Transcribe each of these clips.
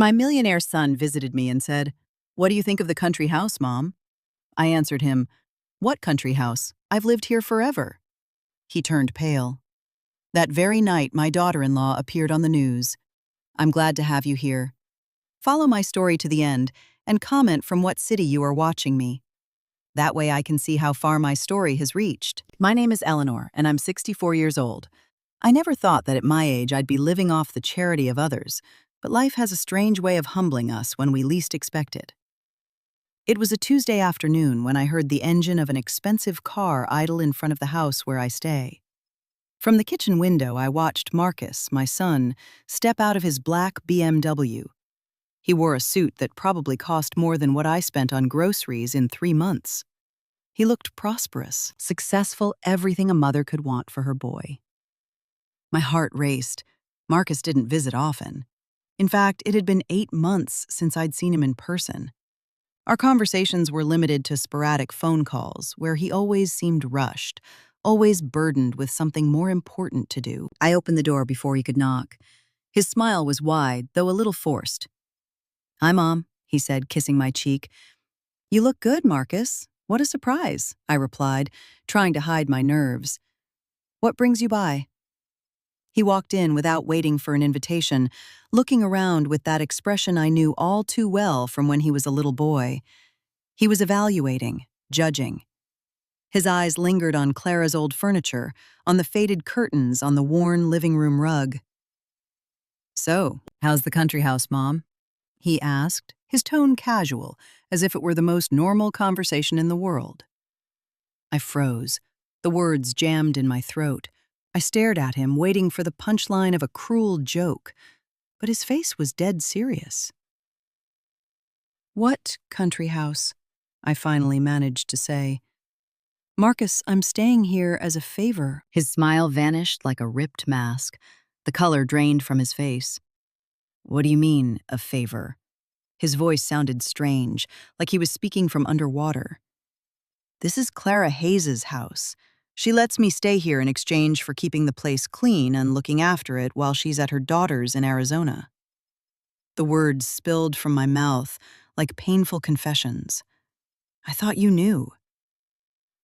My millionaire son visited me and said, "What do you think of the country house, Mom?" I answered him, "What country house? I've lived here forever." He turned pale. That very night, my daughter-in-law appeared on the news. "I'm glad to have you here. Follow my story to the end and comment from what city you are watching me. That way I can see how far my story has reached." My name is Eleanor, and I'm 64 years old. I never thought that at my age I'd be living off the charity of others, but life has a strange way of humbling us when we least expect it. It was a Tuesday afternoon when I heard the engine of an expensive car idle in front of the house where I stay. From the kitchen window, I watched Marcus, my son, step out of his black BMW. He wore a suit that probably cost more than what I spent on groceries in 3 months. He looked prosperous, successful, everything a mother could want for her boy. My heart raced. Marcus didn't visit often. In fact, it had been 8 months since I'd seen him in person. Our conversations were limited to sporadic phone calls, where he always seemed rushed, always burdened with something more important to do. I opened the door before he could knock. His smile was wide, though a little forced. "Hi, Mom," he said, kissing my cheek. "You look good, Marcus. What a surprise," I replied, trying to hide my nerves. "What brings you by?" He walked in without waiting for an invitation, looking around with that expression I knew all too well from when he was a little boy. He was evaluating, judging. His eyes lingered on Clara's old furniture, on the faded curtains on the worn living room rug. "So, how's the country house, Mom?" he asked, his tone casual, as if it were the most normal conversation in the world. I froze, the words jammed in my throat. I stared at him, waiting for the punchline of a cruel joke, but his face was dead serious. "What country house?" I finally managed to say. "Marcus, I'm staying here as a favor." His smile vanished like a ripped mask. The color drained from his face. "What do you mean, a favor?" His voice sounded strange, like he was speaking from underwater. "This is Clara Hayes's house. She lets me stay here in exchange for keeping the place clean and looking after it while she's at her daughter's in Arizona." The words spilled from my mouth like painful confessions. "I thought you knew."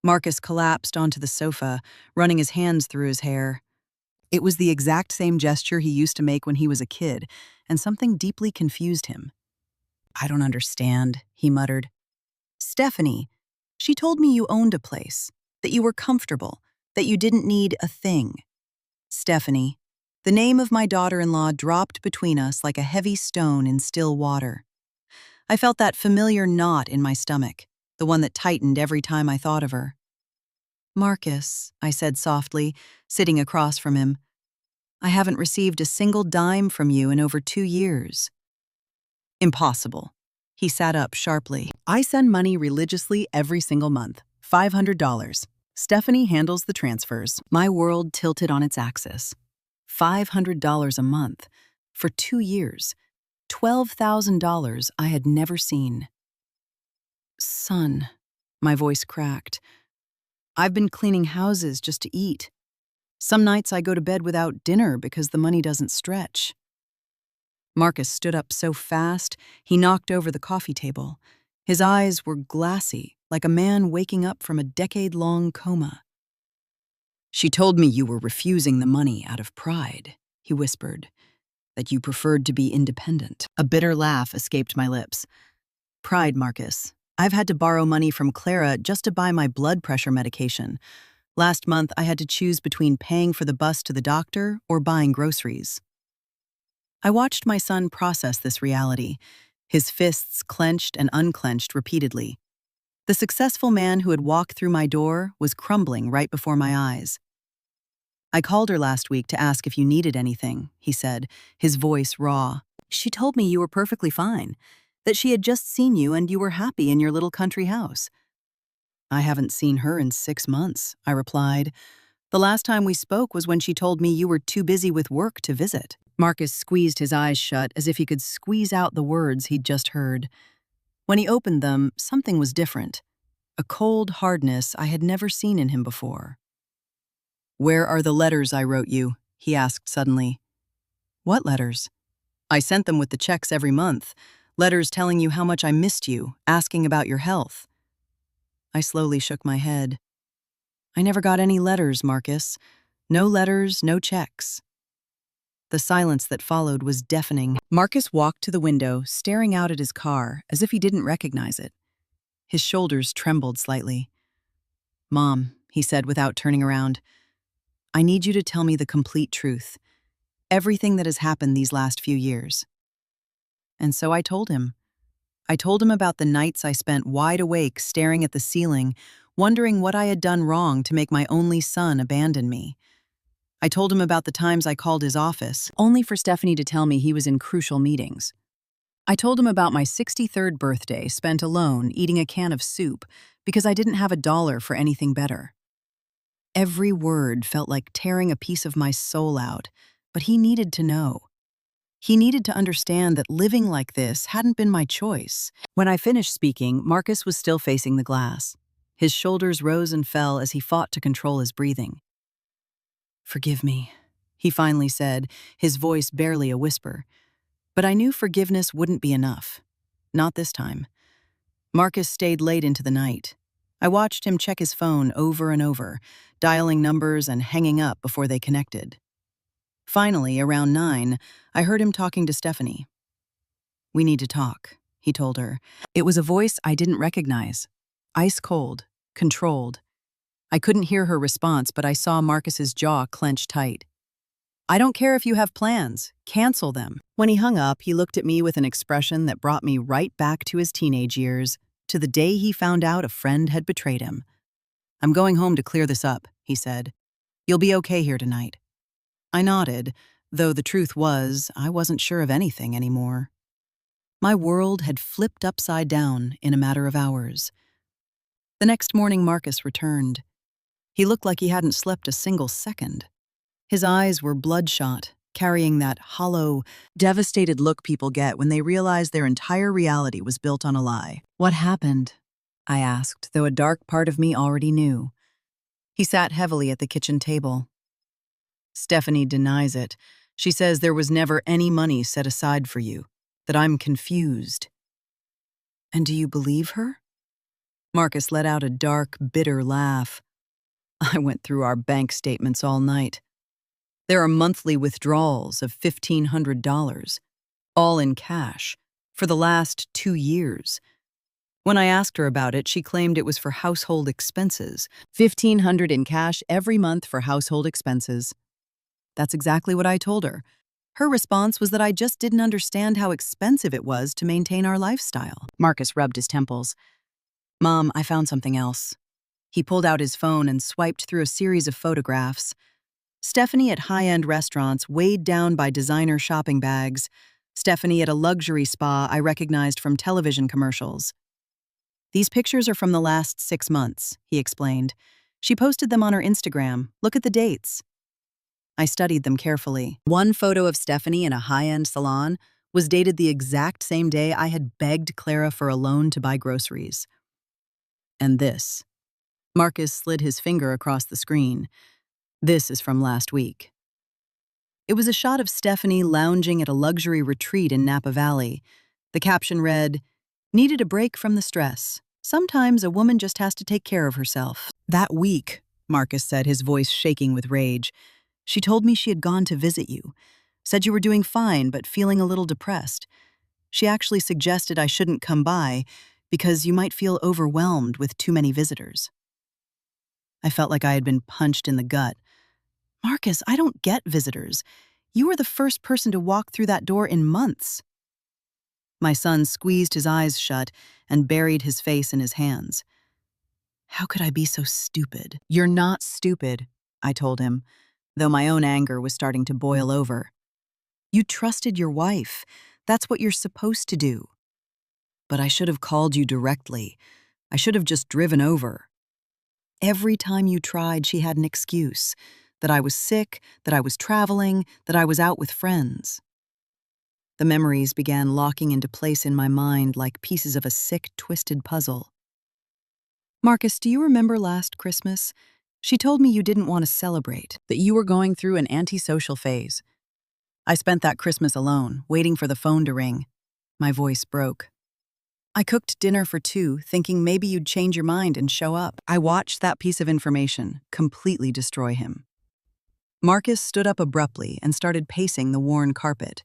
Marcus collapsed onto the sofa, running his hands through his hair. It was the exact same gesture he used to make when he was a kid, and something deeply confused him. "I don't understand," he muttered. "Stephanie, she told me you owned a place, that you were comfortable, that you didn't need a thing." Stephanie. The name of my daughter-in-law dropped between us like a heavy stone in still water. I felt that familiar knot in my stomach, the one that tightened every time I thought of her. "Marcus," I said softly, sitting across from him, "I haven't received a single dime from you in over 2 years." "Impossible." He sat up sharply. "I send money religiously every single month, $500. Stephanie handles the transfers." My world tilted on its axis. $500 a month. For 2 years. $12,000 I had never seen. "Son," my voice cracked. "I've been cleaning houses just to eat. Some nights I go to bed without dinner because the money doesn't stretch." Marcus stood up so fast, he knocked over the coffee table. His eyes were glassy, like a man waking up from a decade-long coma. "She told me you were refusing the money out of pride," he whispered, "that you preferred to be independent." A bitter laugh escaped my lips. "Pride, Marcus. I've had to borrow money from Clara just to buy my blood pressure medication. Last month, I had to choose between paying for the bus to the doctor or buying groceries." I watched my son process this reality, his fists clenched and unclenched repeatedly. The successful man who had walked through my door was crumbling right before my eyes. "I called her last week to ask if you needed anything," he said, his voice raw. "She told me you were perfectly fine, that she had just seen you and you were happy in your little country house." "I haven't seen her in 6 months," I replied. "The last time we spoke was when she told me you were too busy with work to visit." Marcus squeezed his eyes shut as if he could squeeze out the words he'd just heard. When he opened them, something was different. A cold hardness I had never seen in him before. "Where are the letters I wrote you?" he asked suddenly. "What letters?" I sent them with the checks every month, letters telling you how much I missed you, asking about your health. I slowly shook my head. I never got any letters, Marcus. No letters, no checks. The silence that followed was deafening. Marcus walked to the window, staring out at his car as if he didn't recognize it. His shoulders trembled slightly. "Mom," he said without turning around, "I need you to tell me the complete truth. Everything that has happened these last few years." And so I told him. I told him about the nights I spent wide awake staring at the ceiling, wondering what I had done wrong to make my only son abandon me. I told him about the times I called his office, only for Stephanie to tell me he was in crucial meetings. I told him about my 63rd birthday spent alone eating a can of soup because I didn't have $1 for anything better. Every word felt like tearing a piece of my soul out, but he needed to know. He needed to understand that living like this hadn't been my choice. When I finished speaking, Marcus was still facing the glass. His shoulders rose and fell as he fought to control his breathing. "Forgive me," he finally said, his voice barely a whisper. But I knew forgiveness wouldn't be enough. Not this time. Marcus stayed late into the night. I watched him check his phone over and over, dialing numbers and hanging up before they connected. Finally, around 9, I heard him talking to Stephanie. "We need to talk," he told her. It was a voice I didn't recognize. Ice cold, controlled. I couldn't hear her response, but I saw Marcus's jaw clench tight. "I don't care if you have plans. Cancel them." When he hung up, he looked at me with an expression that brought me right back to his teenage years, to the day he found out a friend had betrayed him. "I'm going home to clear this up," he said. "You'll be okay here tonight." I nodded, though the truth was, I wasn't sure of anything anymore. My world had flipped upside down in a matter of hours. The next morning, Marcus returned. He looked like he hadn't slept a single second. His eyes were bloodshot, carrying that hollow, devastated look people get when they realize their entire reality was built on a lie. "What happened?" I asked, though a dark part of me already knew. He sat heavily at the kitchen table. "Stephanie denies it. She says there was never any money set aside for you, that I'm confused." "And do you believe her?" Marcus let out a dark, bitter laugh. "I went through our bank statements all night. There are monthly withdrawals of $1,500, all in cash, for the last 2 years. When I asked her about it, she claimed it was for household expenses. $1,500 in cash every month for household expenses." That's exactly what I told her. Her response was that I just didn't understand how expensive it was to maintain our lifestyle. Marcus rubbed his temples. "Mom, I found something else." He pulled out his phone and swiped through a series of photographs. Stephanie at high-end restaurants weighed down by designer shopping bags. Stephanie at a luxury spa I recognized from television commercials. "These pictures are from the last 6 months," he explained. "She posted them on her Instagram. Look at the dates." I studied them carefully. One photo of Stephanie in a high-end salon was dated the exact same day I had begged Clara for a loan to buy groceries. And this. Marcus slid his finger across the screen. This is from last week. It was a shot of Stephanie lounging at a luxury retreat in Napa Valley. The caption read, "Needed a break from the stress. Sometimes a woman just has to take care of herself." "That week," Marcus said, his voice shaking with rage, "she told me she had gone to visit you. Said you were doing fine, but feeling a little depressed. She actually suggested I shouldn't come by because you might feel overwhelmed with too many visitors." I felt like I had been punched in the gut. "Marcus, I don't get visitors. You were the first person to walk through that door in months." My son squeezed his eyes shut and buried his face in his hands. "How could I be so stupid?" "You're not stupid," I told him, though my own anger was starting to boil over. "You trusted your wife. That's what you're supposed to do." "But I should have called you directly. I should have just driven over." "Every time you tried, she had an excuse. That I was sick, that I was traveling, that I was out with friends." The memories began locking into place in my mind like pieces of a sick, twisted puzzle. "Marcus, do you remember last Christmas? She told me you didn't want to celebrate, that you were going through an antisocial phase. I spent that Christmas alone, waiting for the phone to ring. My voice broke. I cooked dinner for two, thinking maybe you'd change your mind and show up. I watched that piece of information completely destroy him. Marcus stood up abruptly and started pacing the worn carpet.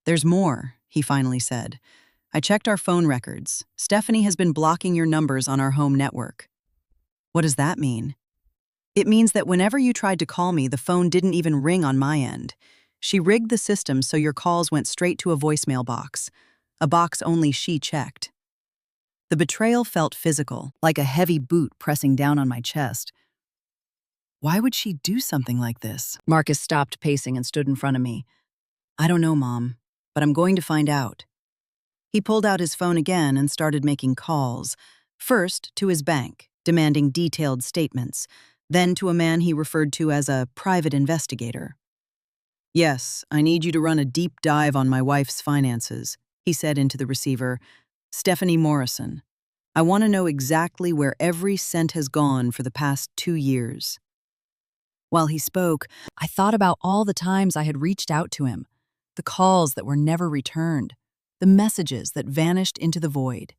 "There's more," he finally said. "I checked our phone records. Stephanie has been blocking your numbers on our home network." "What does that mean?" "It means that whenever you tried to call me, the phone didn't even ring on my end. She rigged the system so your calls went straight to a voicemail box, a box only she checked." The betrayal felt physical, like a heavy boot pressing down on my chest. Why would she do something like this? Marcus stopped pacing and stood in front of me. "I don't know, Mom, but I'm going to find out." He pulled out his phone again and started making calls, first to his bank, demanding detailed statements, then to a man he referred to as a private investigator. "Yes, I need you to run a deep dive on my wife's finances," he said into the receiver. "Stephanie Morrison. I want to know exactly where every cent has gone for the past 2 years." While he spoke, I thought about all the times I had reached out to him, the calls that were never returned, the messages that vanished into the void,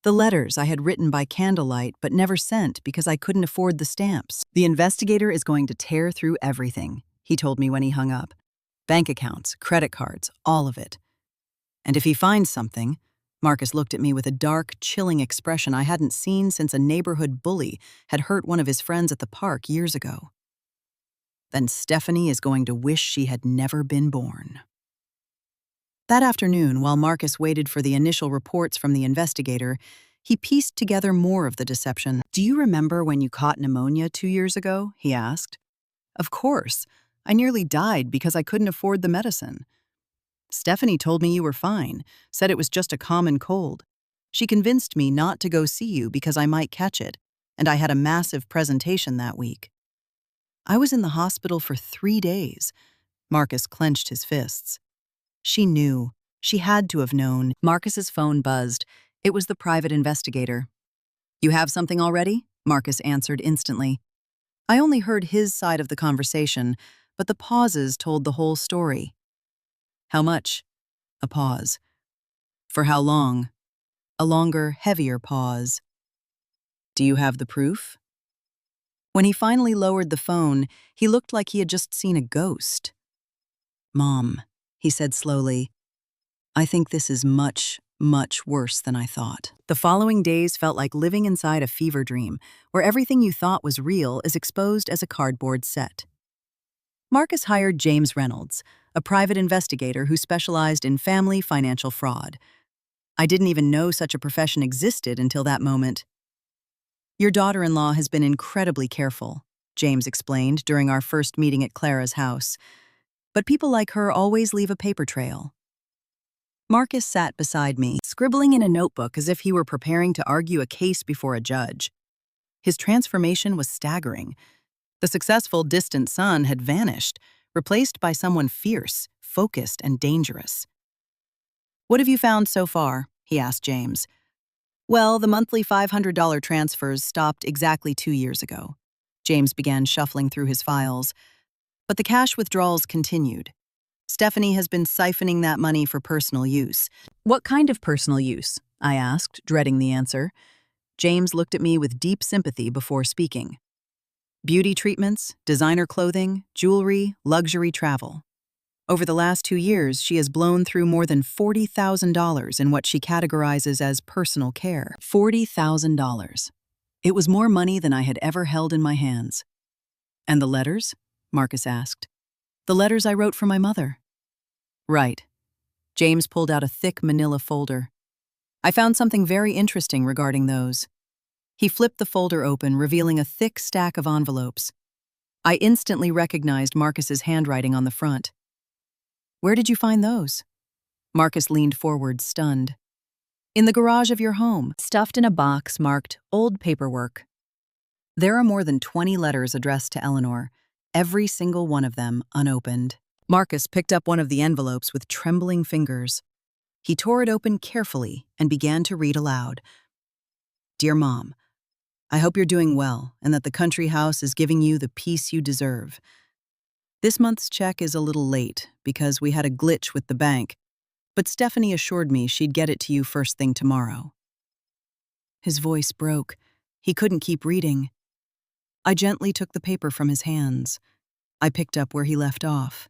the letters I had written by candlelight but never sent because I couldn't afford the stamps. "The investigator is going to tear through everything," he told me when he hung up. "Bank accounts, credit cards, all of it. And if he finds something," Marcus looked at me with a dark, chilling expression I hadn't seen since a neighborhood bully had hurt one of his friends at the park years ago, "then Stephanie is going to wish she had never been born." That afternoon, while Marcus waited for the initial reports from the investigator, he pieced together more of the deception. "Do you remember when you caught pneumonia 2 years ago?" he asked. "Of course. I nearly died because I couldn't afford the medicine. Stephanie told me you were fine, said it was just a common cold. She convinced me not to go see you because I might catch it, and I had a massive presentation that week. I was in the hospital for 3 days." Marcus clenched his fists. She knew. She had to have known. Marcus's phone buzzed. It was the private investigator. "You have something already?" Marcus answered instantly. I only heard his side of the conversation, but the pauses told the whole story. "How much?" A pause. "For how long?" A longer, heavier pause. "Do you have the proof?" When he finally lowered the phone, he looked like he had just seen a ghost. "Mom," he said slowly, "I think this is much, much worse than I thought." The following days felt like living inside a fever dream, where everything you thought was real is exposed as a cardboard set. Marcus hired James Reynolds, a private investigator who specialized in family financial fraud. I didn't even know such a profession existed until that moment. "Your daughter-in-law has been incredibly careful," James explained during our first meeting at Clara's house. "But people like her always leave a paper trail." Marcus sat beside me, scribbling in a notebook as if he were preparing to argue a case before a judge. His transformation was staggering. The successful, distant son had vanished, replaced by someone fierce, focused, and dangerous. "What have you found so far?" he asked James. "Well, the monthly $500 transfers stopped exactly 2 years ago." James began shuffling through his files. "But the cash withdrawals continued. Stephanie has been siphoning that money for personal use." "What kind of personal use?" I asked, dreading the answer. James looked at me with deep sympathy before speaking. "Beauty treatments, designer clothing, jewelry, luxury travel. Over the last 2 years, she has blown through more than $40,000 in what she categorizes as personal care." $40,000. It was more money than I had ever held in my hands. "And the letters?" Marcus asked. "The letters I wrote for my mother." "Right." James pulled out a thick manila folder. "I found something very interesting regarding those." He flipped the folder open, revealing a thick stack of envelopes. I instantly recognized Marcus's handwriting on the front. "Where did you find those?" Marcus leaned forward, stunned. "In the garage of your home, stuffed in a box marked old paperwork. There are more than 20 letters addressed to Eleanor, every single one of them unopened." Marcus picked up one of the envelopes with trembling fingers. He tore it open carefully and began to read aloud. "Dear Mom, I hope you're doing well and that the country house is giving you the peace you deserve. This month's check is a little late because we had a glitch with the bank, but Stephanie assured me she'd get it to you first thing tomorrow." His voice broke. He couldn't keep reading. I gently took the paper from his hands. I picked up where he left off.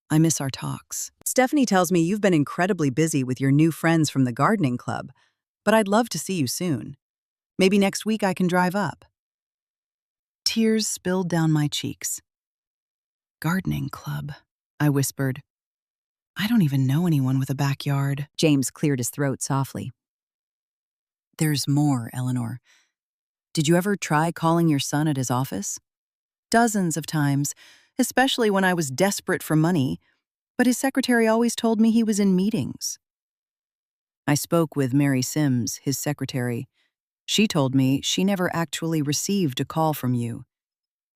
"I miss our talks. Stephanie tells me you've been incredibly busy with your new friends from the gardening club, but I'd love to see you soon. Maybe next week I can drive up." Tears spilled down my cheeks. "Gardening club," I whispered. "I don't even know anyone with a backyard." James cleared his throat softly. "There's more, Eleanor. Did you ever try calling your son at his office?" "Dozens of times, especially when I was desperate for money, but his secretary always told me he was in meetings." I spoke with Mary Sims, his secretary. She told me she never actually received a call from you.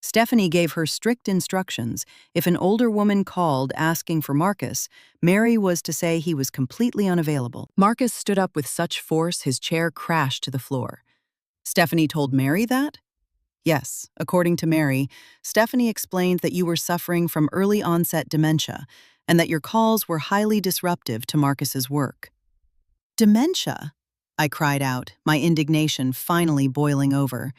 Stephanie gave her strict instructions. If an older woman called asking for Marcus, Mary was to say he was completely unavailable. Marcus stood up with such force his chair crashed to the floor. "Stephanie told Mary that?" "Yes, according to Mary, Stephanie explained that you were suffering from early-onset dementia and that your calls were highly disruptive to Marcus's work." "Dementia?" I cried out, my indignation finally boiling over.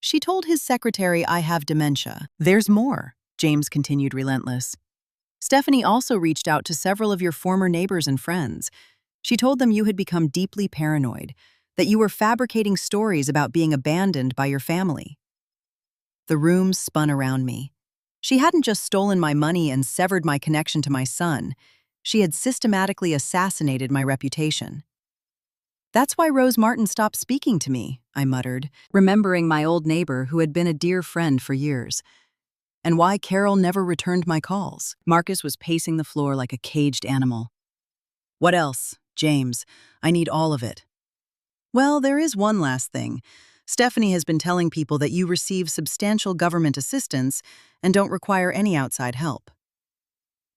"She told his secretary I have dementia." "There's more," James continued relentless. "Stephanie also reached out to several of your former neighbors and friends. She told them you had become deeply paranoid, that you were fabricating stories about being abandoned by your family." The room spun around me. She hadn't just stolen my money and severed my connection to my son. She had systematically assassinated my reputation. "That's why Rose Martin stopped speaking to me," I muttered, remembering my old neighbor who had been a dear friend for years. "And why Carol never returned my calls." Marcus was pacing the floor like a caged animal. "What else, James? I need all of it." "Well, there is one last thing. Stephanie has been telling people that you receive substantial government assistance and don't require any outside help."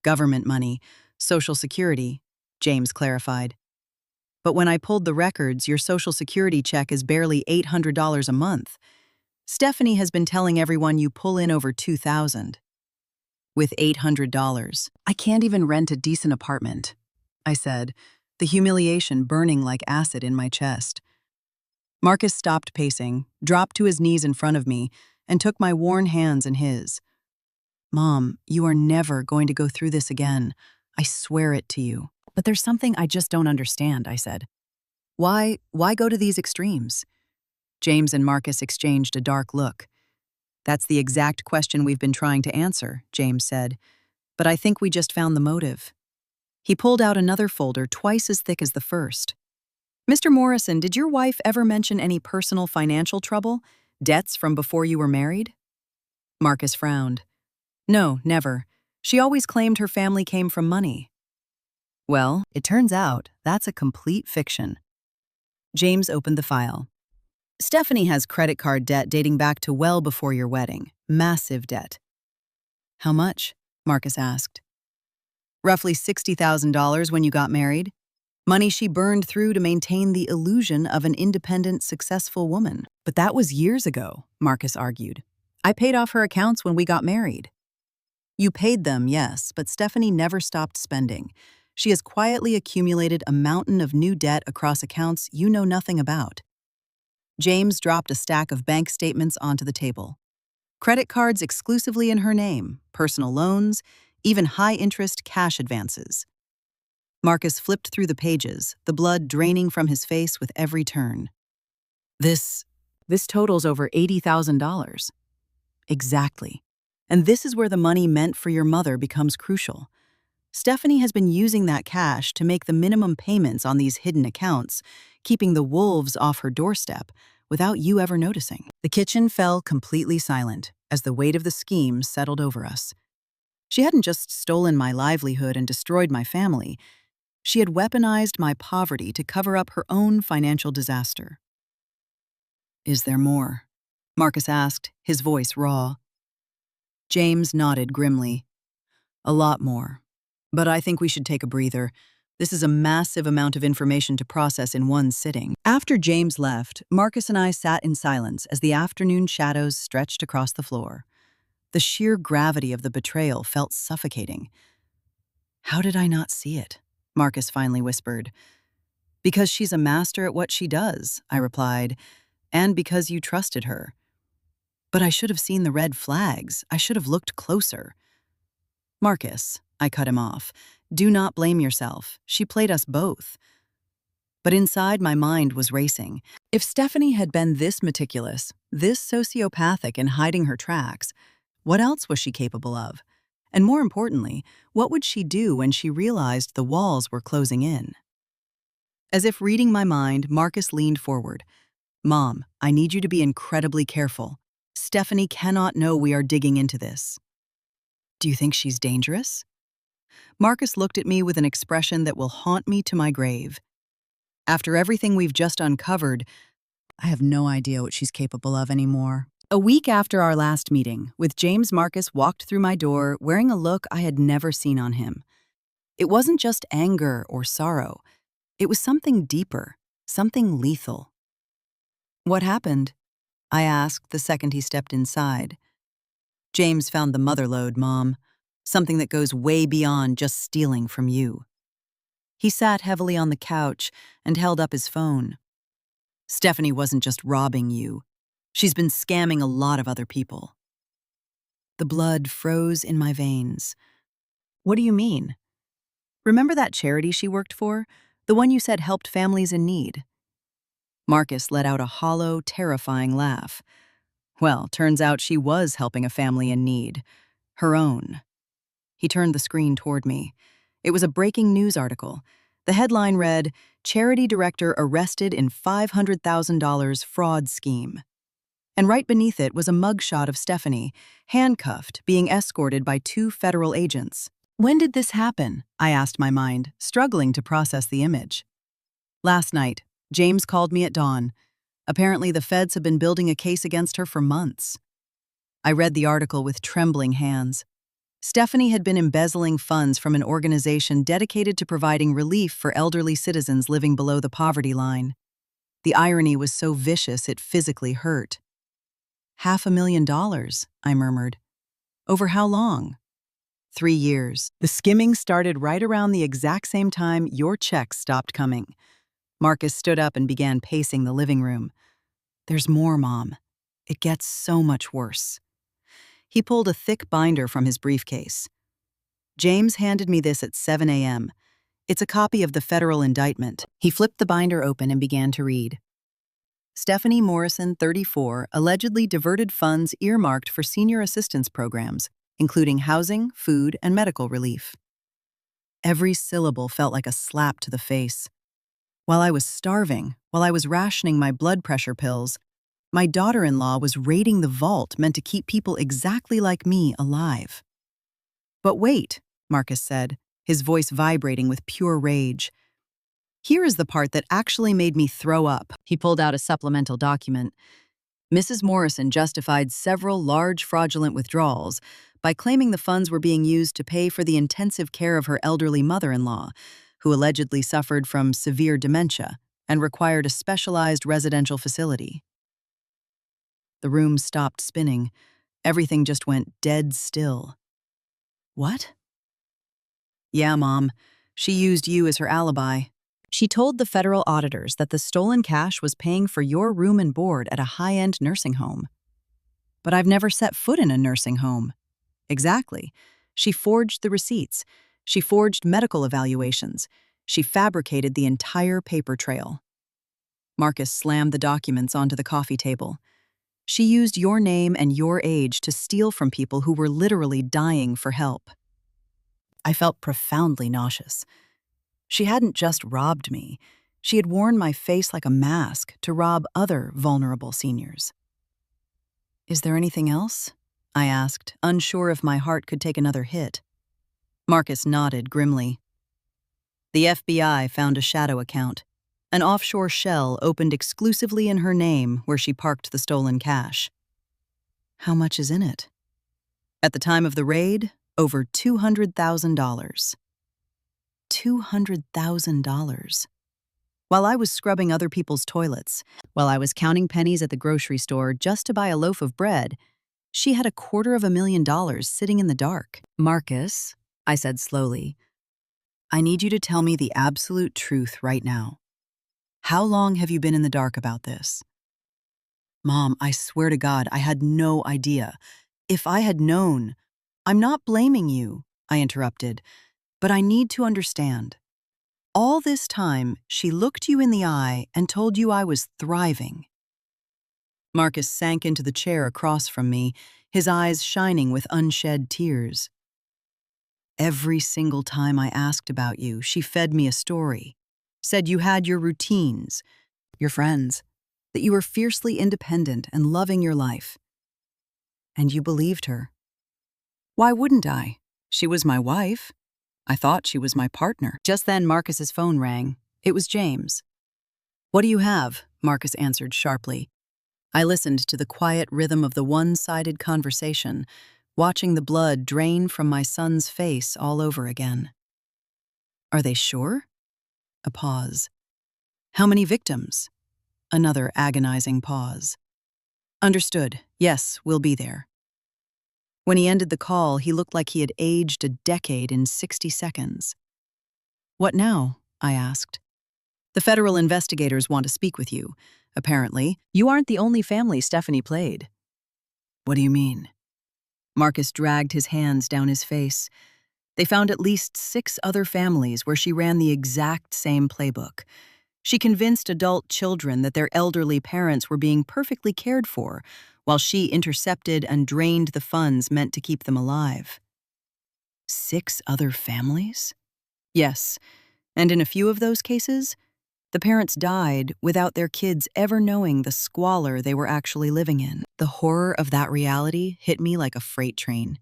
"Government money, Social Security," James clarified. "But when I pulled the records, your Social Security check is barely $800 a month. Stephanie has been telling everyone you pull in over $2,000. With $800, I can't even rent a decent apartment," I said, the humiliation burning like acid in my chest. Marcus stopped pacing, dropped to his knees in front of me, and took my worn hands in his. "Mom, you are never going to go through this again. I swear it to you." "But there's something I just don't understand," I said. Why go to these extremes?" James and Marcus exchanged a dark look. "That's the exact question we've been trying to answer," James said. "But I think we just found the motive." He pulled out another folder twice as thick as the first. "Mr. Morrison, did your wife ever mention any personal financial trouble? Debts from before you were married?" Marcus frowned. "No, never. She always claimed her family came from money." "Well, it turns out that's a complete fiction." James opened the file. "Stephanie has credit card debt dating back to well before your wedding. Massive debt." "How much?" Marcus asked. "Roughly $60,000 when you got married. Money she burned through to maintain the illusion of an independent, successful woman." "But that was years ago," Marcus argued. "I paid off her accounts when we got married." "You paid them, yes, but Stephanie never stopped spending. She has quietly accumulated a mountain of new debt across accounts you know nothing about." James dropped a stack of bank statements onto the table. Credit cards exclusively in her name, personal loans, even high-interest cash advances. Marcus flipped through the pages, the blood draining from his face with every turn. This totals over $80,000. Exactly. And this is where the money meant for your mother becomes crucial. Stephanie has been using that cash to make the minimum payments on these hidden accounts, keeping the wolves off her doorstep without you ever noticing. The kitchen fell completely silent as the weight of the scheme settled over us. She hadn't just stolen my livelihood and destroyed my family. She had weaponized my poverty to cover up her own financial disaster. "Is there more?" Marcus asked, his voice raw. James nodded grimly. "A lot more. But I think we should take a breather. This is a massive amount of information to process in one sitting." After James left, Marcus and I sat in silence as the afternoon shadows stretched across the floor. The sheer gravity of the betrayal felt suffocating. "How did I not see it?" Marcus finally whispered. "Because she's a master at what she does," I replied, "and because you trusted her." "But I should have seen the red flags. I should have looked closer." "Marcus," I cut him off, "do not blame yourself. She played us both." But inside, my mind was racing. If Stephanie had been this meticulous, this sociopathic in hiding her tracks, what else was she capable of? And more importantly, what would she do when she realized the walls were closing in? As if reading my mind, Marcus leaned forward. "Mom, I need you to be incredibly careful. Stephanie cannot know we are digging into this." "Do you think she's dangerous?" Marcus looked at me with an expression that will haunt me to my grave. "After everything we've just uncovered, I have no idea what she's capable of anymore." A week after our last meeting, with James, Marcus walked through my door wearing a look I had never seen on him. It wasn't just anger or sorrow. It was something deeper, something lethal. "What happened?" I asked the second he stepped inside. "James found the motherlode, Mom. Something that goes way beyond just stealing from you." He sat heavily on the couch and held up his phone. "Stephanie wasn't just robbing you. She's been scamming a lot of other people." The blood froze in my veins. "What do you mean?" "Remember that charity she worked for? The one you said helped families in need?" Marcus let out a hollow, terrifying laugh. "Well, turns out she was helping a family in need. Her own." He turned the screen toward me. It was a breaking news article. The headline read, "Charity Director Arrested in $500,000 Fraud Scheme." And right beneath it was a mugshot of Stephanie, handcuffed, being escorted by 2 federal agents. "When did this happen?" I asked my mind, struggling to process the image. "Last night. James called me at dawn. Apparently the feds have been building a case against her for months." I read the article with trembling hands. Stephanie had been embezzling funds from an organization dedicated to providing relief for elderly citizens living below the poverty line. The irony was so vicious it physically hurt. $500,000, I murmured. "Over how long?" 3 years. The skimming started right around the exact same time your checks stopped coming." Marcus stood up and began pacing the living room. "There's more, Mom. It gets so much worse." He pulled a thick binder from his briefcase. "James handed me this at 7 a.m. It's a copy of the federal indictment." He flipped the binder open and began to read. "Stephanie Morrison, 34, allegedly diverted funds earmarked for senior assistance programs, including housing, food, and medical relief." Every syllable felt like a slap to the face. While I was starving, while I was rationing my blood pressure pills, my daughter-in-law was raiding the vault meant to keep people exactly like me alive. "But wait," Marcus said, his voice vibrating with pure rage. "Here is the part that actually made me throw up." He pulled out a supplemental document. "Mrs. Morrison justified several large fraudulent withdrawals by claiming the funds were being used to pay for the intensive care of her elderly mother-in-law, who allegedly suffered from severe dementia and required a specialized residential facility." The room stopped spinning. Everything just went dead still. "What?" "Yeah, Mom. She used you as her alibi. She told the federal auditors that the stolen cash was paying for your room and board at a high-end nursing home." "But I've never set foot in a nursing home." "Exactly. She forged the receipts. She forged medical evaluations. She fabricated the entire paper trail." Marcus slammed the documents onto the coffee table. "She used your name and your age to steal from people who were literally dying for help." I felt profoundly nauseous. She hadn't just robbed me. She had worn my face like a mask to rob other vulnerable seniors. "Is there anything else?" I asked, unsure if my heart could take another hit. Marcus nodded grimly. "The FBI found a shadow account, an offshore shell opened exclusively in her name where she parked the stolen cash." "How much is in it?" "At the time of the raid, over $200,000. $200,000. While I was scrubbing other people's toilets, while I was counting pennies at the grocery store just to buy a loaf of bread, She had $250,000 sitting in the dark. Marcus, I said slowly, I need you to tell me the absolute truth right now. How long have you been in the dark about this? Mom, I swear to God, I had no idea. If I had known, I'm not blaming you, I interrupted, but I need to understand. All this time, she looked you in the eye and told you I was thriving. Marcus sank into the chair across from me, his eyes shining with unshed tears. Every single time I asked about you, she fed me a story, said you had your routines, your friends, that you were fiercely independent and loving your life. And you believed her. Why wouldn't I? She was my wife. I thought she was my partner. Just then, Marcus's phone rang. It was James. What do you have? Marcus answered sharply. I listened to the quiet rhythm of the one-sided conversation, watching the blood drain from my son's face all over again. Are they sure? A pause. How many victims? Another agonizing pause. Understood. Yes, we'll be there. When he ended the call, he looked like he had aged a decade in 60 seconds. What now? I asked. The federal investigators want to speak with you. Apparently, you aren't the only family Stephanie played. What do you mean? Marcus dragged his hands down his face. They found at least 6 other families where she ran the exact same playbook. She convinced adult children that their elderly parents were being perfectly cared for, while she intercepted and drained the funds meant to keep them alive. 6 other families? Yes, and in a few of those cases, the parents died without their kids ever knowing the squalor they were actually living in. The horror of that reality hit me like a freight train.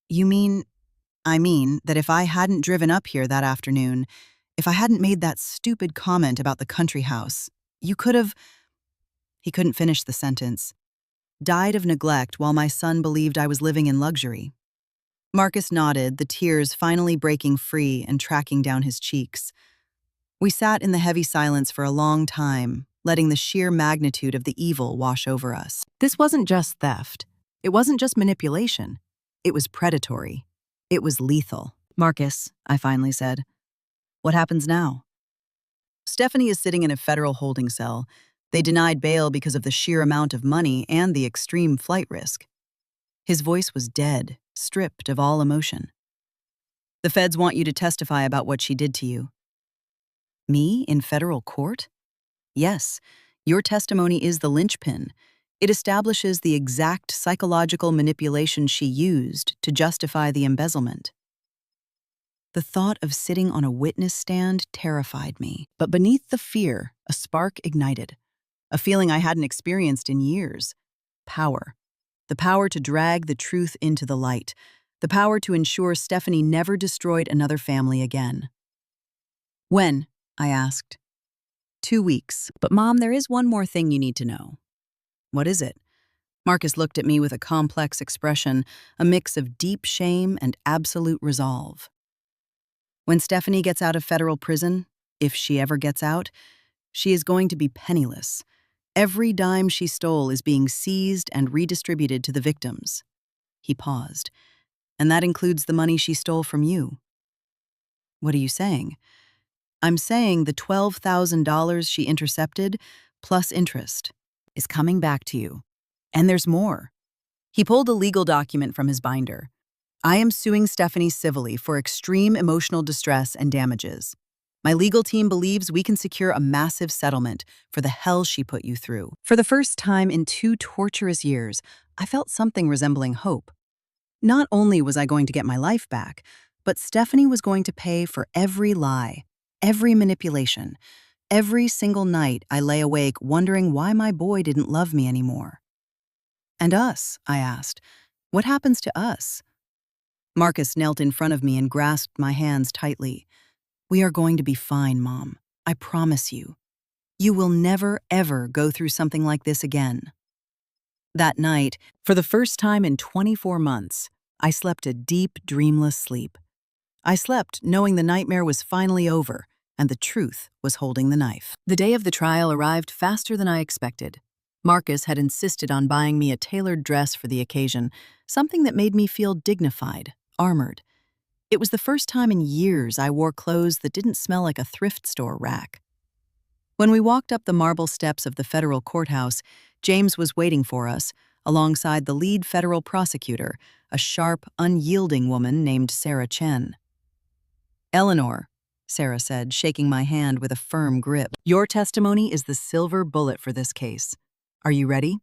I mean that if I hadn't driven up here that afternoon, if I hadn't made that stupid comment about the country house, you could have... He couldn't finish the sentence. Died of neglect while my son believed I was living in luxury. Marcus nodded, the tears finally breaking free and tracking down his cheeks. We sat in the heavy silence for a long time, letting the sheer magnitude of the evil wash over us. This wasn't just theft. It wasn't just manipulation. It was predatory. It was lethal. Marcus, I finally said, what happens now? Stephanie is sitting in a federal holding cell. They denied bail because of the sheer amount of money and the extreme flight risk. His voice was dead, stripped of all emotion. The feds want you to testify about what she did to you. Me in federal court? Yes, your testimony is the linchpin. It establishes the exact psychological manipulation she used to justify the embezzlement. The thought of sitting on a witness stand terrified me, but beneath the fear, a spark ignited. A feeling I hadn't experienced in years. Power. The power to drag the truth into the light. The power to ensure Stephanie never destroyed another family again. When? I asked. 2 weeks. But Mom, there is one more thing you need to know. What is it? Marcus looked at me with a complex expression, a mix of deep shame and absolute resolve. When Stephanie gets out of federal prison, if she ever gets out, she is going to be penniless. Every dime she stole is being seized and redistributed to the victims. He paused. And that includes the money she stole from you. What are you saying? I'm saying the $12,000 she intercepted, plus interest, is coming back to you. And there's more. He pulled a legal document from his binder. I am suing Stephanie civilly for extreme emotional distress and damages. My legal team believes we can secure a massive settlement for the hell she put you through. For the first time in 2 torturous years, I felt something resembling hope. Not only was I going to get my life back, but Stephanie was going to pay for every lie, every manipulation. Every single night I lay awake wondering why my boy didn't love me anymore. And us, I asked, what happens to us? Marcus knelt in front of me and grasped my hands tightly. We are going to be fine, Mom. I promise you. You will never, ever go through something like this again. That night, for the first time in 24 months, I slept a deep, dreamless sleep. I slept knowing the nightmare was finally over and the truth was holding the knife. The day of the trial arrived faster than I expected. Marcus had insisted on buying me a tailored dress for the occasion, something that made me feel dignified, armored. It was the first time in years I wore clothes that didn't smell like a thrift store rack. When we walked up the marble steps of the federal courthouse, James was waiting for us, alongside the lead federal prosecutor, a sharp, unyielding woman named Sarah Chen. "Eleanor," Sarah said, shaking my hand with a firm grip, "your testimony is the silver bullet for this case. Are you ready?"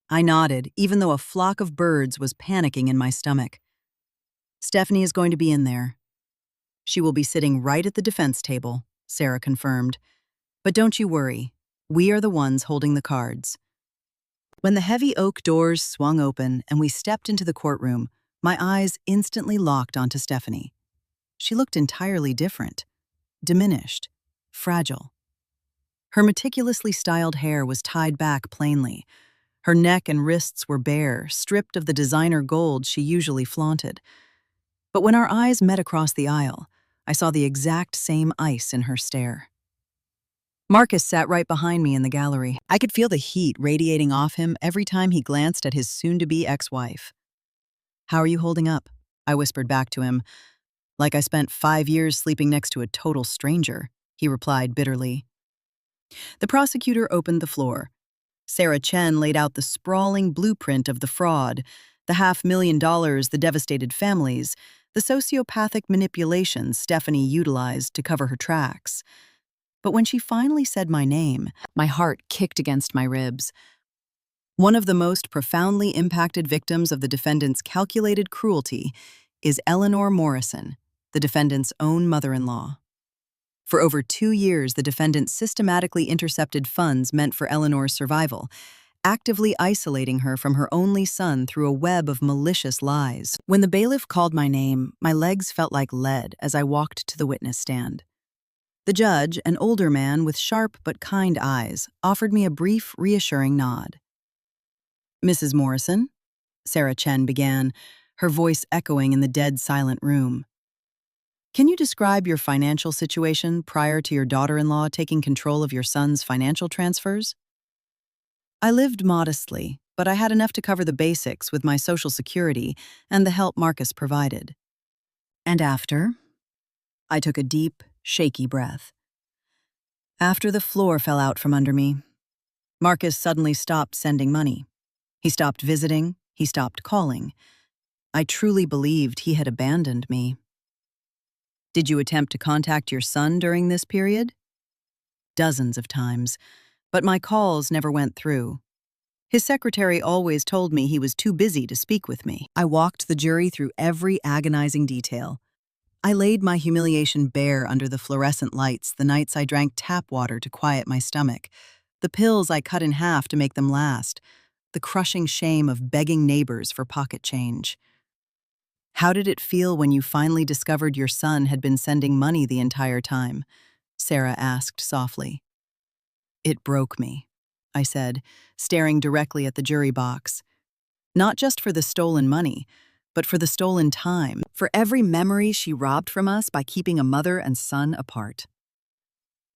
I nodded, even though a flock of birds was panicking in my stomach. "Stephanie is going to be in there. She will be sitting right at the defense table," Sarah confirmed. "But don't you worry. We are the ones holding the cards." When the heavy oak doors swung open and we stepped into the courtroom, my eyes instantly locked onto Stephanie. She looked entirely different, diminished, fragile. Her meticulously styled hair was tied back plainly. Her neck and wrists were bare, stripped of the designer gold she usually flaunted. But when our eyes met across the aisle, I saw the exact same ice in her stare. Marcus sat right behind me in the gallery. I could feel the heat radiating off him every time he glanced at his soon-to-be ex-wife. "How are you holding up?" I whispered back to him. "Like I spent 5 years sleeping next to a total stranger," he replied bitterly. The prosecutor opened the floor. Sarah Chen laid out the sprawling blueprint of the fraud, the $500,000 the devastated families, the sociopathic manipulations Stephanie utilized to cover her tracks. But when she finally said my name, my heart kicked against my ribs. One of the most profoundly impacted victims of the defendant's calculated cruelty is Eleanor Morrison, the defendant's own mother-in-law. For over 2 years, the defendant systematically intercepted funds meant for Eleanor's survival, actively isolating her from her only son through a web of malicious lies. When the bailiff called my name, my legs felt like lead as I walked to the witness stand. The judge, an older man with sharp but kind eyes, offered me a brief, reassuring nod. "Mrs. Morrison," Sarah Chen began, her voice echoing in the dead silent room. "Can you describe your financial situation prior to your daughter-in-law taking control of your son's financial transfers?" "I lived modestly, but I had enough to cover the basics with my Social Security and the help Marcus provided." "And after?" I took a deep, shaky breath. "After the floor fell out from under me, Marcus suddenly stopped sending money. He stopped visiting, he stopped calling. I truly believed he had abandoned me." "Did you attempt to contact your son during this period?" "Dozens of times, but my calls never went through. His secretary always told me he was too busy to speak with me." I walked the jury through every agonizing detail. I laid my humiliation bare under the fluorescent lights the nights I drank tap water to quiet my stomach, the pills I cut in half to make them last, the crushing shame of begging neighbors for pocket change. "How did it feel when you finally discovered your son had been sending money the entire time?" Sarah asked softly. "It broke me," I said, staring directly at the jury box. "Not just for the stolen money, but for the stolen time, for every memory she robbed from us by keeping a mother and son apart."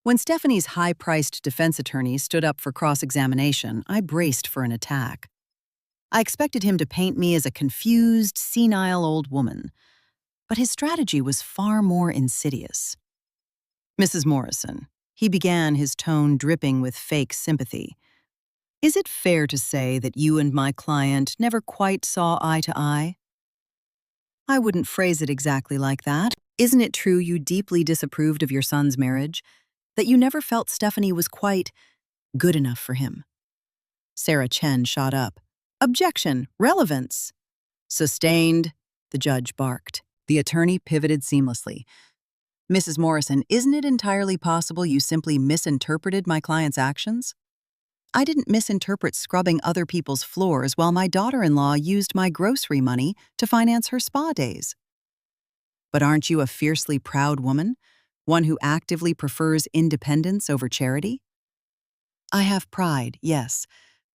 When Stephanie's high-priced defense attorney stood up for cross-examination, I braced for an attack. I expected him to paint me as a confused, senile old woman, but his strategy was far more insidious. "Mrs. Morrison," he began, his tone dripping with fake sympathy, "is it fair to say that you and my client never quite saw eye to eye?" "I wouldn't phrase it exactly like that. Isn't it true you deeply disapproved of your son's marriage? That you never felt Stephanie was quite good enough for him?" Sarah Chen shot up. "Objection! Relevance!" "Sustained," the judge barked. The attorney pivoted seamlessly. "Mrs. Morrison, isn't it entirely possible you simply misinterpreted my client's actions?" "I didn't misinterpret scrubbing other people's floors while my daughter-in-law used my grocery money to finance her spa days." "But aren't you a fiercely proud woman? One who actively prefers independence over charity?" "I have pride, yes,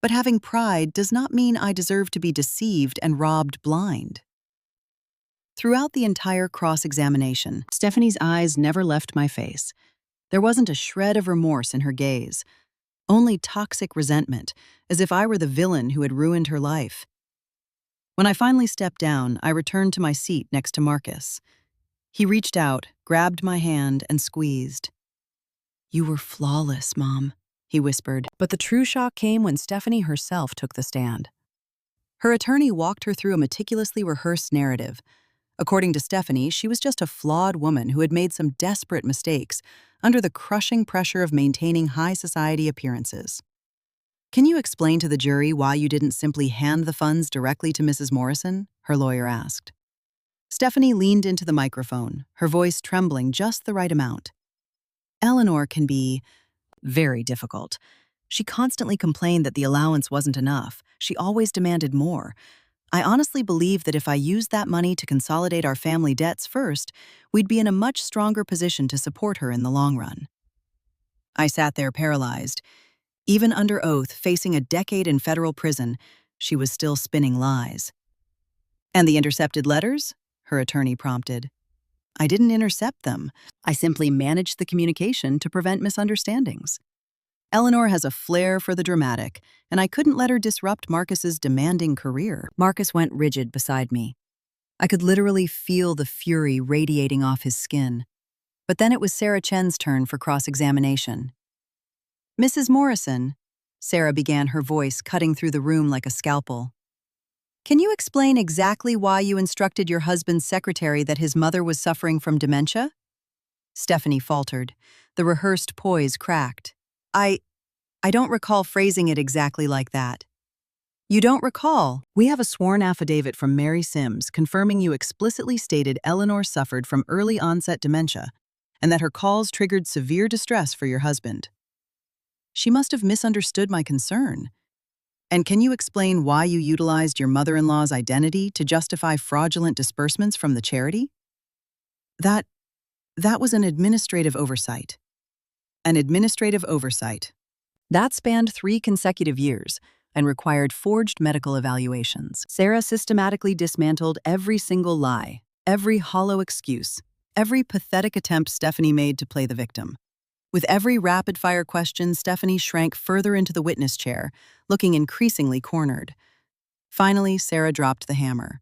but having pride does not mean I deserve to be deceived and robbed blind." Throughout the entire cross-examination, Stephanie's eyes never left my face. There wasn't a shred of remorse in her gaze. Only toxic resentment, as if I were the villain who had ruined her life. When I finally stepped down, I returned to my seat next to Marcus. He reached out, grabbed my hand, and squeezed. "You were flawless, Mom," he whispered. But the true shock came when Stephanie herself took the stand. Her attorney walked her through a meticulously rehearsed narrative. According to Stephanie, she was just a flawed woman who had made some desperate mistakes under the crushing pressure of maintaining high society appearances. "Can you explain to the jury why you didn't simply hand the funds directly to Mrs. Morrison?" her lawyer asked. Stephanie leaned into the microphone, her voice trembling just the right amount. "Eleanor can be very difficult. She constantly complained that the allowance wasn't enough. She always demanded more. I honestly believe that if I used that money to consolidate our family debts first, we'd be in a much stronger position to support her in the long run." I sat there paralyzed. Even under oath, facing a decade in federal prison, she was still spinning lies. "And the intercepted letters?" her attorney prompted. "I didn't intercept them. I simply managed the communication to prevent misunderstandings. Eleanor has a flair for the dramatic, and I couldn't let her disrupt Marcus's demanding career." Marcus went rigid beside me. I could literally feel the fury radiating off his skin. But then it was Sarah Chen's turn for cross-examination. "Mrs. Morrison," Sarah began, her voice cutting through the room like a scalpel. "Can you explain exactly why you instructed your husband's secretary that his mother was suffering from dementia?" Stephanie faltered. The rehearsed poise cracked. I don't recall phrasing it exactly like that." "You don't recall? We have a sworn affidavit from Mary Sims confirming you explicitly stated Eleanor suffered from early-onset dementia and that her calls triggered severe distress for your husband." "She must have misunderstood my concern. And can you explain why you utilized your mother-in-law's identity to justify fraudulent disbursements from the charity?" That was an administrative oversight." "An administrative oversight. That spanned 3 consecutive years and required forged medical evaluations." Sarah systematically dismantled every single lie, every hollow excuse, every pathetic attempt Stephanie made to play the victim. With every rapid-fire question, Stephanie shrank further into the witness chair, looking increasingly cornered. Finally, Sarah dropped the hammer.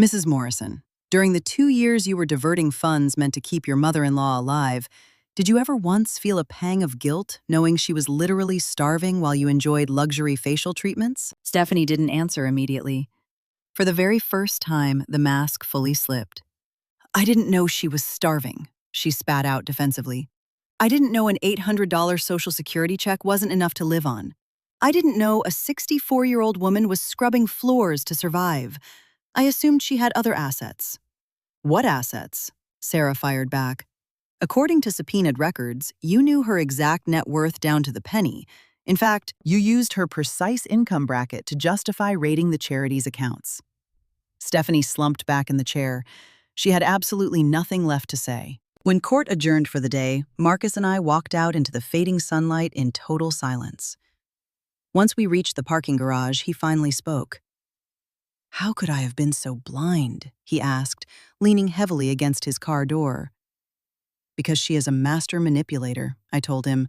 "Mrs. Morrison, during the 2 years you were diverting funds meant to keep your mother-in-law alive, did you ever once feel a pang of guilt knowing she was literally starving while you enjoyed luxury facial treatments?" Stephanie didn't answer immediately. For the very first time, the mask fully slipped. "I didn't know she was starving," she spat out defensively. "I didn't know an $800 Social Security check wasn't enough to live on. I didn't know a 64-year-old woman was scrubbing floors to survive. I assumed she had other assets." "What assets?" Sarah fired back. "According to subpoenaed records, you knew her exact net worth down to the penny. In fact, you used her precise income bracket to justify raiding the charity's accounts." Stephanie slumped back in the chair. She had absolutely nothing left to say. When court adjourned for the day, Marcus and I walked out into the fading sunlight in total silence. Once we reached the parking garage, he finally spoke. "How could I have been so blind?" he asked, leaning heavily against his car door. "Because she is a master manipulator," I told him,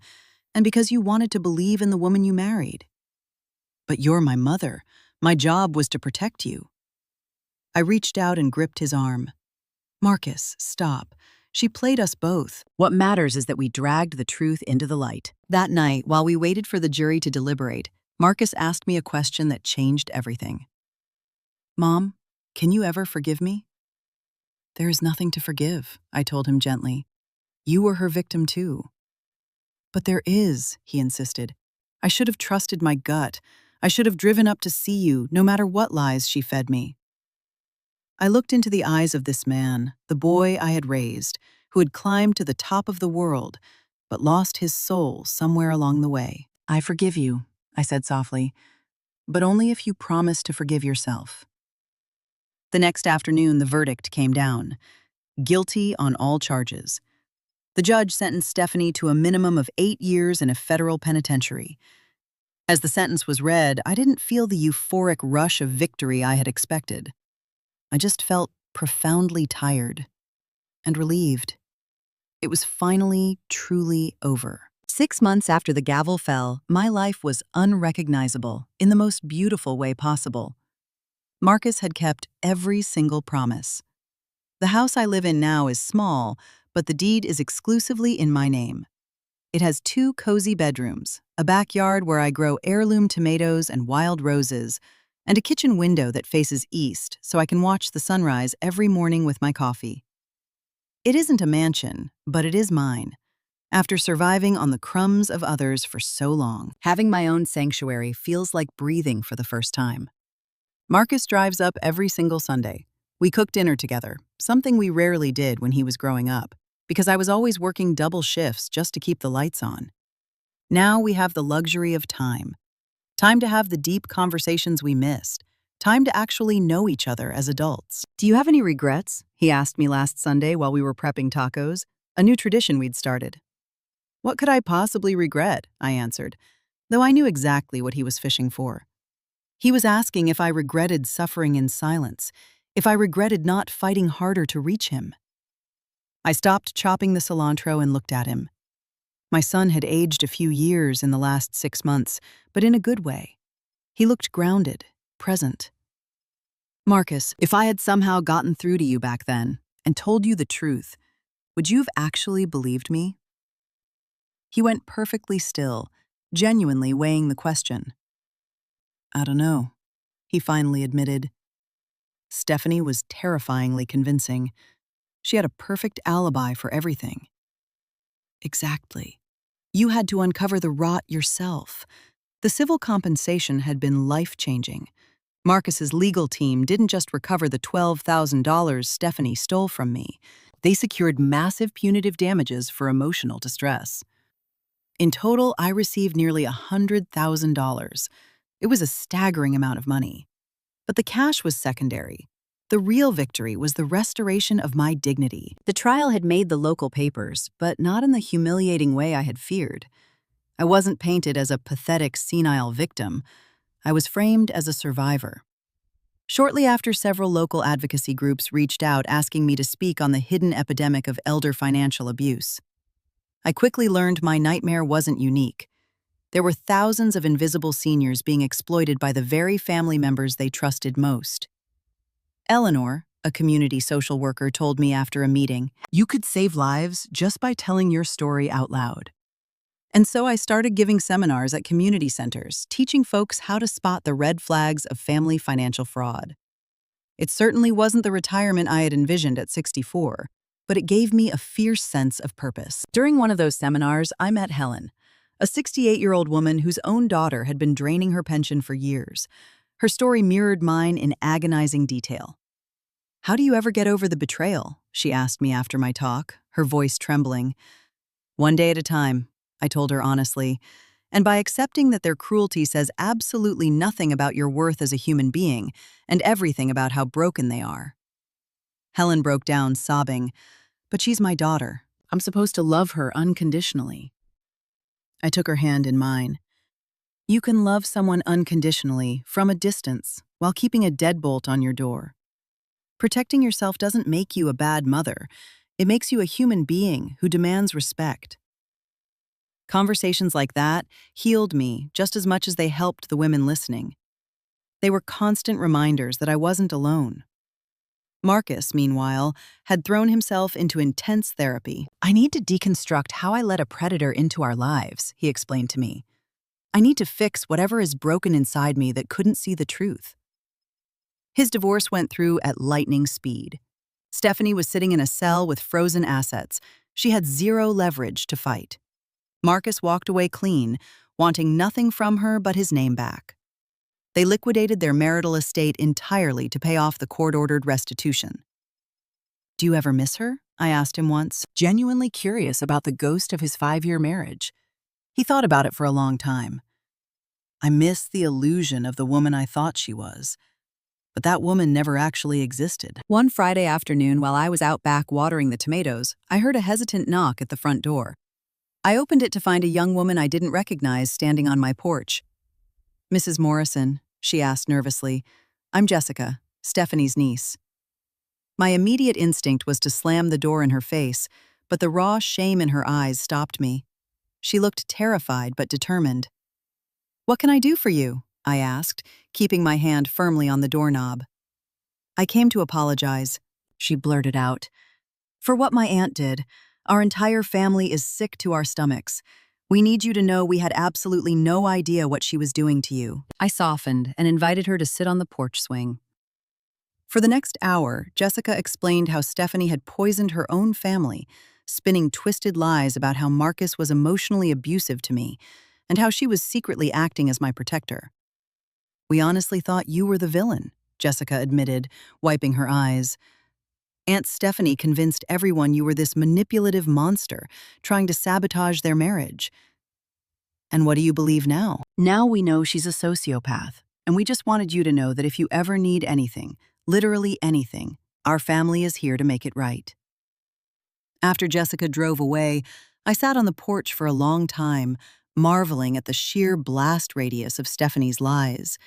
"and because you wanted to believe in the woman you married." "But you're my mother. My job was to protect you." I reached out and gripped his arm. "Marcus, stop. She played us both. What matters is that we dragged the truth into the light." That night, while we waited for the jury to deliberate, Marcus asked me a question that changed everything. "Mom, can you ever forgive me?" "There is nothing to forgive," I told him gently. "You were her victim too." "But there is," he insisted. "I should have trusted my gut. I should have driven up to see you, no matter what lies she fed me." I looked into the eyes of this man, the boy I had raised, who had climbed to the top of the world, but lost his soul somewhere along the way. "I forgive you," I said softly, "but only if you promise to forgive yourself." The next afternoon, the verdict came down. Guilty on all charges. The judge sentenced Stephanie to a minimum of 8 years in a federal penitentiary. As the sentence was read, I didn't feel the euphoric rush of victory I had expected. I just felt profoundly tired and relieved. It was finally, truly over. 6 months after the gavel fell, my life was unrecognizable in the most beautiful way possible. Marcus had kept every single promise. The house I live in now is small, but the deed is exclusively in my name. It has 2 cozy bedrooms, a backyard where I grow heirloom tomatoes and wild roses, and a kitchen window that faces east so I can watch the sunrise every morning with my coffee. It isn't a mansion, but it is mine. After surviving on the crumbs of others for so long, having my own sanctuary feels like breathing for the first time. Marcus drives up every single Sunday. We cook dinner together, something we rarely did when he was growing up, because I was always working double shifts just to keep the lights on. Now we have the luxury of time. Time to have the deep conversations we missed. Time to actually know each other as adults. "Do you have any regrets?" he asked me last Sunday while we were prepping tacos, a new tradition we'd started. "What could I possibly regret?" I answered, though I knew exactly what he was fishing for. He was asking if I regretted suffering in silence, if I regretted not fighting harder to reach him. I stopped chopping the cilantro and looked at him. My son had aged a few years in the last 6 months, but in a good way. He looked grounded, present. "Marcus, if I had somehow gotten through to you back then and told you the truth, would you have actually believed me?" He went perfectly still, genuinely weighing the question. "I don't know," he finally admitted. Stephanie was terrifyingly convincing. She had a perfect alibi for everything. Exactly. You had to uncover the rot yourself. The civil compensation had been life-changing. Marcus's legal team didn't just recover the $12,000 Stephanie stole from me. They secured massive punitive damages for emotional distress. In total, I received nearly $100,000. It was a staggering amount of money. But the cash was secondary. The real victory was the restoration of my dignity. The trial had made the local papers, but not in the humiliating way I had feared. I wasn't painted as a pathetic, senile victim. I was framed as a survivor. Shortly after, several local advocacy groups reached out asking me to speak on the hidden epidemic of elder financial abuse. I quickly learned my nightmare wasn't unique. There were thousands of invisible seniors being exploited by the very family members they trusted most. Eleanor, a community social worker, told me after a meeting, "You could save lives just by telling your story out loud." And so I started giving seminars at community centers, teaching folks how to spot the red flags of family financial fraud. It certainly wasn't the retirement I had envisioned at 64, but it gave me a fierce sense of purpose. During one of those seminars, I met Helen, a 68-year-old woman whose own daughter had been draining her pension for years. Her story mirrored mine in agonizing detail. "How do you ever get over the betrayal?" she asked me after my talk, her voice trembling. "One day at a time," I told her honestly, "and by accepting that their cruelty says absolutely nothing about your worth as a human being and everything about how broken they are." Helen broke down, sobbing, "But she's my daughter. I'm supposed to love her unconditionally." I took her hand in mine. "You can love someone unconditionally from a distance while keeping a deadbolt on your door. Protecting yourself doesn't make you a bad mother. It makes you a human being who demands respect." Conversations like that healed me just as much as they helped the women listening. They were constant reminders that I wasn't alone. Marcus, meanwhile, had thrown himself into intense therapy. "I need to deconstruct how I let a predator into our lives," he explained to me. "I need to fix whatever is broken inside me that couldn't see the truth." His divorce went through at lightning speed. Stephanie was sitting in a cell with frozen assets. She had zero leverage to fight. Marcus walked away clean, wanting nothing from her but his name back. They liquidated their marital estate entirely to pay off the court-ordered restitution. "Do you ever miss her?" I asked him once, genuinely curious about the ghost of his 5-year marriage. He thought about it for a long time. "I miss the illusion of the woman I thought she was. But that woman never actually existed." One Friday afternoon, while I was out back watering the tomatoes, I heard a hesitant knock at the front door. I opened it to find a young woman I didn't recognize standing on my porch. "Mrs. Morrison," she asked nervously. "I'm Jessica, Stephanie's niece." My immediate instinct was to slam the door in her face, but the raw shame in her eyes stopped me. She looked terrified but determined. "What can I do for you?" I asked, keeping my hand firmly on the doorknob. "I came to apologize," she blurted out, "for what my aunt did. Our entire family is sick to our stomachs. We need you to know we had absolutely no idea what she was doing to you." I softened and invited her to sit on the porch swing. For the next hour, Jessica explained how Stephanie had poisoned her own family, spinning twisted lies about how Marcus was emotionally abusive to me and how she was secretly acting as my protector. "We honestly thought you were the villain," Jessica admitted, wiping her eyes. "Aunt Stephanie convinced everyone you were this manipulative monster trying to sabotage their marriage. And what do you believe now?" "Now we know she's a sociopath, and we just wanted you to know that if you ever need anything, literally anything, our family is here to make it right." After Jessica drove away, I sat on the porch for a long time, marveling at the sheer blast radius of Stephanie's lies.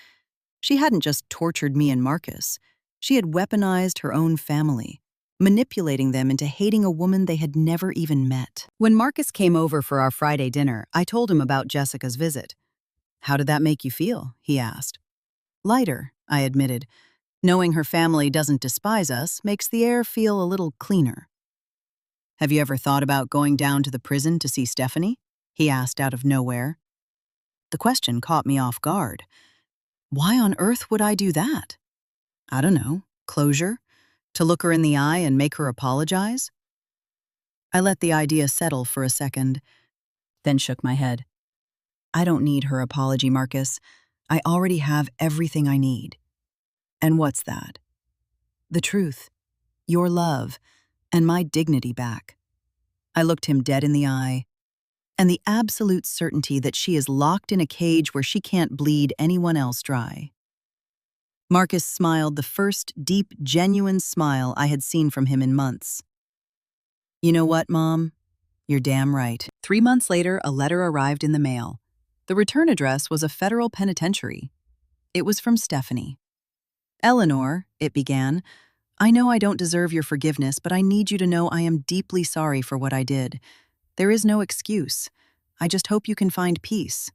She hadn't just tortured me and Marcus. She had weaponized her own family, manipulating them into hating a woman they had never even met. When Marcus came over for our Friday dinner, I told him about Jessica's visit. "How did that make you feel?" he asked. "Lighter," I admitted. "Knowing her family doesn't despise us makes the air feel a little cleaner." "Have you ever thought about going down to the prison to see Stephanie?" he asked out of nowhere. The question caught me off guard. Why on earth would I do that? "I don't know, closure? To look her in the eye and make her apologize?" I let the idea settle for a second, then shook my head. "I don't need her apology, Marcus. I already have everything I need." "And what's that?" "The truth, your love, and my dignity back." I looked him dead in the eye, "and the absolute certainty that she is locked in a cage where she can't bleed anyone else dry." Marcus smiled, the first deep, genuine smile I had seen from him in months. "You know what, Mom? You're damn right." 3 months later, a letter arrived in the mail. The return address was a federal penitentiary. It was from Stephanie. "Eleanor," it began, "I know I don't deserve your forgiveness, but I need you to know I am deeply sorry for what I did. There is no excuse. I just hope you can find peace."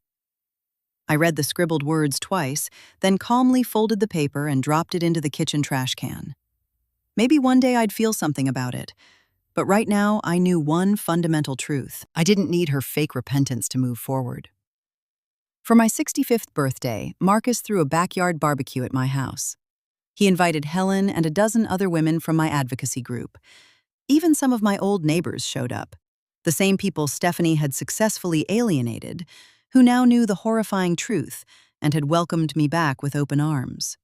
I read the scribbled words twice, then calmly folded the paper and dropped it into the kitchen trash can. Maybe one day I'd feel something about it. But right now, I knew one fundamental truth. I didn't need her fake repentance to move forward. For my 65th birthday, Marcus threw a backyard barbecue at my house. He invited Helen and a dozen other women from my advocacy group. Even some of my old neighbors showed up, the same people Stephanie had successfully alienated, who now knew the horrifying truth and had welcomed me back with open arms.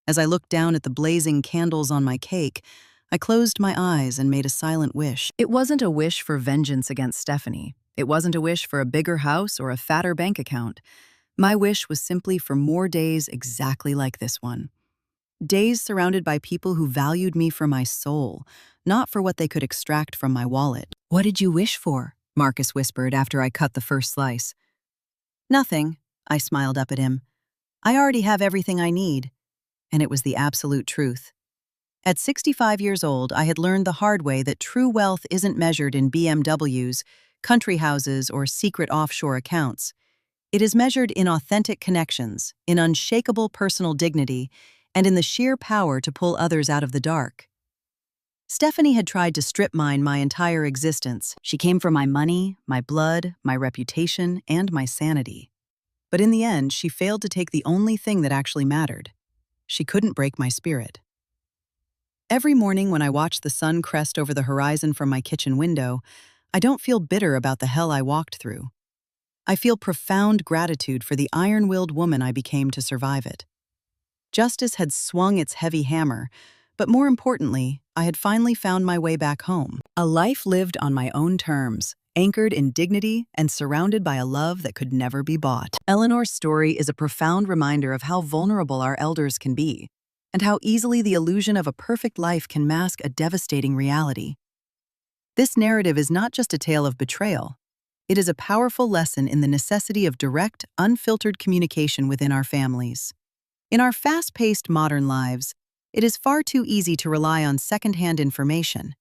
As I looked down at the blazing candles on my cake, I closed my eyes and made a silent wish. It wasn't a wish for vengeance against Stephanie. It wasn't a wish for a bigger house or a fatter bank account. My wish was simply for more days exactly like this one. Days surrounded by people who valued me for my soul, not for what they could extract from my wallet. "What did you wish for?" Marcus whispered after I cut the first slice. "Nothing," I smiled up at him. "I already have everything I need." And it was the absolute truth. At 65 years old, I had learned the hard way that true wealth isn't measured in BMWs, country houses, or secret offshore accounts. It is measured in authentic connections, in unshakable personal dignity, and in the sheer power to pull others out of the dark. Stephanie had tried to strip mine my entire existence. She came for my money, my blood, my reputation, and my sanity. But in the end, she failed to take the only thing that actually mattered. She couldn't break my spirit. Every morning when I watch the sun crest over the horizon from my kitchen window, I don't feel bitter about the hell I walked through. I feel profound gratitude for the iron-willed woman I became to survive it. Justice had swung its heavy hammer, but more importantly, I had finally found my way back home. A life lived on my own terms, anchored in dignity and surrounded by a love that could never be bought. Eleanor's story is a profound reminder of how vulnerable our elders can be, and how easily the illusion of a perfect life can mask a devastating reality. This narrative is not just a tale of betrayal. It is a powerful lesson in the necessity of direct, unfiltered communication within our families. In our fast-paced modern lives, it is far too easy to rely on second-hand information,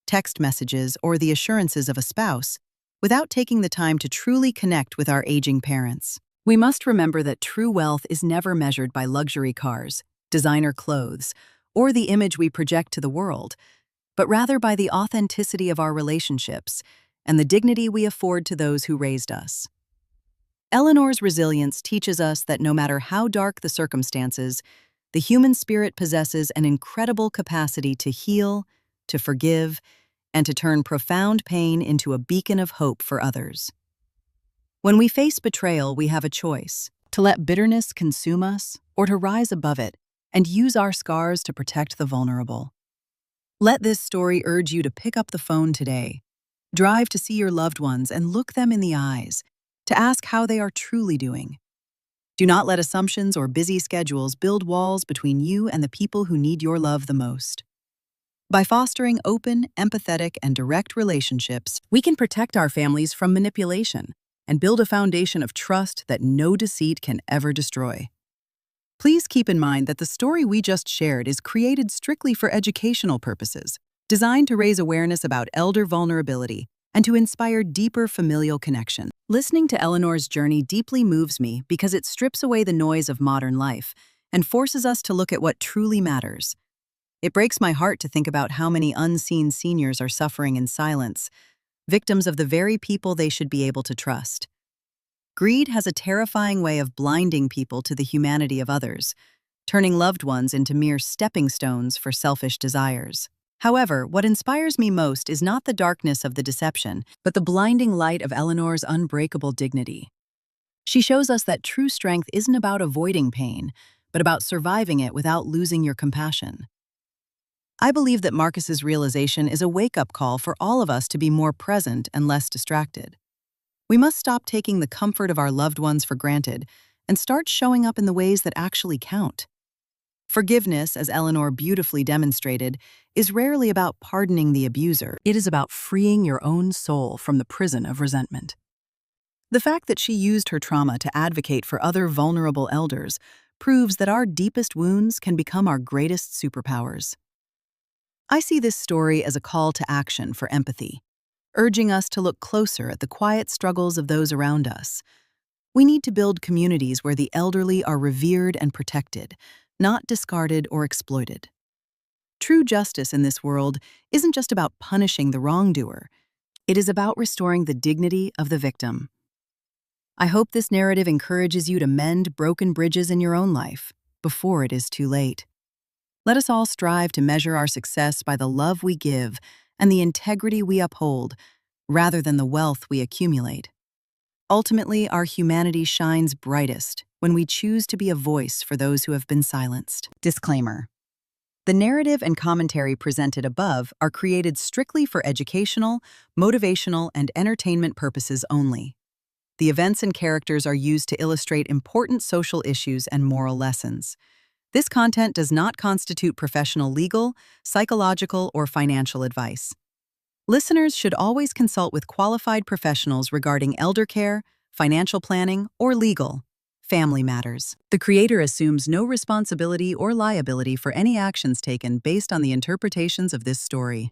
text messages, or the assurances of a spouse, without taking the time to truly connect with our aging parents. We must remember that true wealth is never measured by luxury cars, designer clothes, or the image we project to the world, but rather by the authenticity of our relationships and the dignity we afford to those who raised us. Eleanor's resilience teaches us that no matter how dark the circumstances, the human spirit possesses an incredible capacity to heal, to forgive, and to turn profound pain into a beacon of hope for others. When we face betrayal, we have a choice: to let bitterness consume us or to rise above it and use our scars to protect the vulnerable. Let this story urge you to pick up the phone today, drive to see your loved ones and look them in the eyes, to ask how they are truly doing. Do not let assumptions or busy schedules build walls between you and the people who need your love the most. By fostering open, empathetic, and direct relationships, we can protect our families from manipulation and build a foundation of trust that no deceit can ever destroy. Please keep in mind that the story we just shared is created strictly for educational purposes, designed to raise awareness about elder vulnerability and to inspire deeper familial connection. Listening to Eleanor's journey deeply moves me because it strips away the noise of modern life and forces us to look at what truly matters. It breaks my heart to think about how many unseen seniors are suffering in silence, victims of the very people they should be able to trust. Greed has a terrifying way of blinding people to the humanity of others, turning loved ones into mere stepping stones for selfish desires. However, what inspires me most is not the darkness of the deception, but the blinding light of Eleanor's unbreakable dignity. She shows us that true strength isn't about avoiding pain, but about surviving it without losing your compassion. I believe that Marcus's realization is a wake-up call for all of us to be more present and less distracted. We must stop taking the comfort of our loved ones for granted and start showing up in the ways that actually count. Forgiveness, as Eleanor beautifully demonstrated, is rarely about pardoning the abuser. It is about freeing your own soul from the prison of resentment. The fact that she used her trauma to advocate for other vulnerable elders proves that our deepest wounds can become our greatest superpowers. I see this story as a call to action for empathy, urging us to look closer at the quiet struggles of those around us. We need to build communities where the elderly are revered and protected, not discarded or exploited. True justice in this world isn't just about punishing the wrongdoer. It is about restoring the dignity of the victim. I hope this narrative encourages you to mend broken bridges in your own life before it is too late. Let us all strive to measure our success by the love we give and the integrity we uphold, rather than the wealth we accumulate. Ultimately, our humanity shines brightest when we choose to be a voice for those who have been silenced. Disclaimer: the narrative and commentary presented above are created strictly for educational, motivational, and entertainment purposes only. The events and characters are used to illustrate important social issues and moral lessons. This content does not constitute professional legal, psychological, or financial advice. Listeners should always consult with qualified professionals regarding elder care, financial planning, or legal, family matters. The creator assumes no responsibility or liability for any actions taken based on the interpretations of this story.